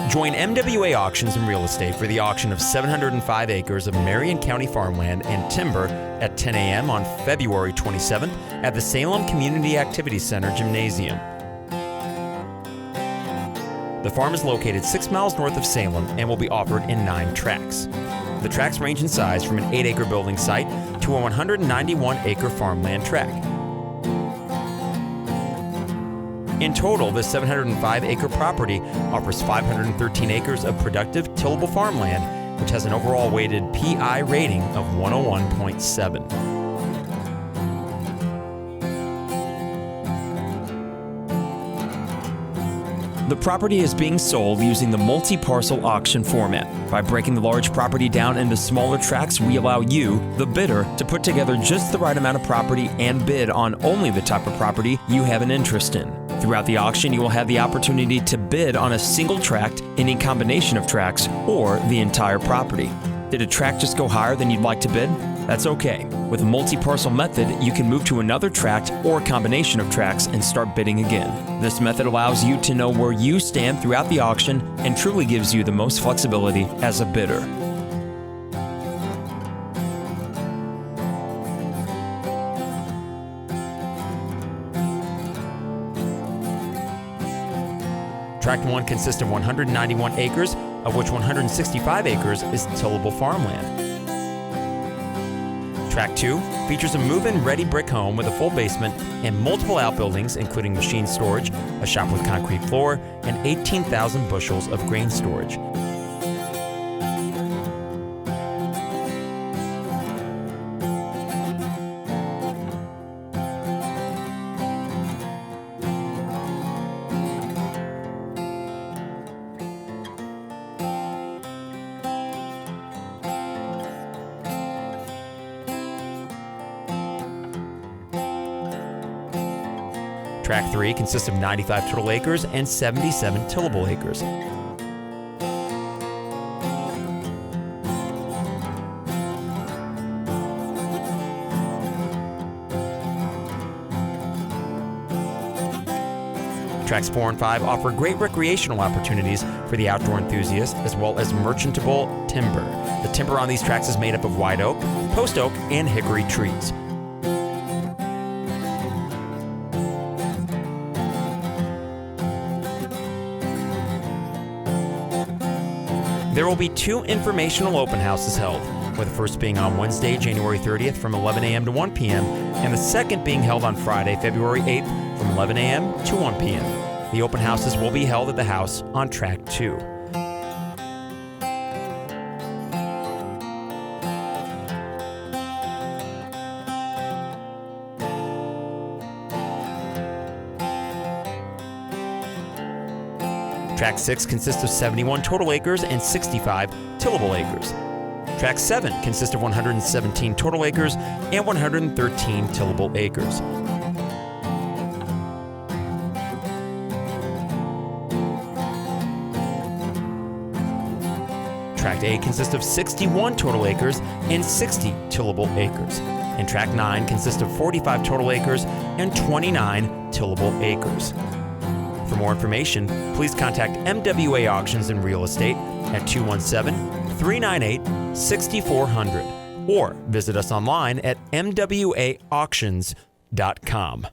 Join MWA Auctions and Real Estate for the auction of 705 acres of Marion County farmland and timber at 10 a.m. on February 27th at the Salem Community Activity Center Gymnasium. The farm is located 6 miles north of Salem and will be offered in 9 tracts. The tracts range in size from an 8-acre building site to a 191-acre farmland tract. In total, this 705-acre property offers 513 acres of productive tillable farmland, which has an overall weighted PI rating of 101.7. The property is being sold using the multi-parcel auction format. By breaking the large property down into smaller tracts, we allow you, the bidder, to put together just the right amount of property and bid on only the type of property you have an interest in. Throughout the auction, you will have the opportunity to bid on a single tract, any combination of tracts, or the entire property. Did a tract just go higher than you'd like to bid? That's okay. With a multi-parcel method, you can move to another tract or a combination of tracts and start bidding again. This method allows you to know where you stand throughout the auction and truly gives you the most flexibility as a bidder. Tract 1 consists of 191 acres, of which 165 acres is tillable farmland. Tract 2 features a move-in ready brick home with a full basement and multiple outbuildings, including machine storage, a shop with concrete floor, and 18,000 bushels of grain storage. Tract 3 consists of 95 total acres and 77 tillable acres. Tracts 4 and 5 offer great recreational opportunities for the outdoor enthusiast, as well as merchantable timber. The timber on these tracts is made up of white oak, post oak, and hickory trees. There will be 2 informational open houses held, with the first being on Wednesday, January 30th from 11 a.m. to 1 p.m., and the second being held on Friday, February 8th from 11 a.m. to 1 p.m. The open houses will be held at the house on Tract 2. Tract 6 consists of 71 total acres and 65 tillable acres. Tract 7 consists of 117 total acres and 113 tillable acres. Tract 8 consists of 61 total acres and 60 tillable acres. And Tract 9 consists of 45 total acres and 29 tillable acres. For more information, please contact MWA Auctions and Real Estate at 217-398-6400 or visit us online at mwauctions.com.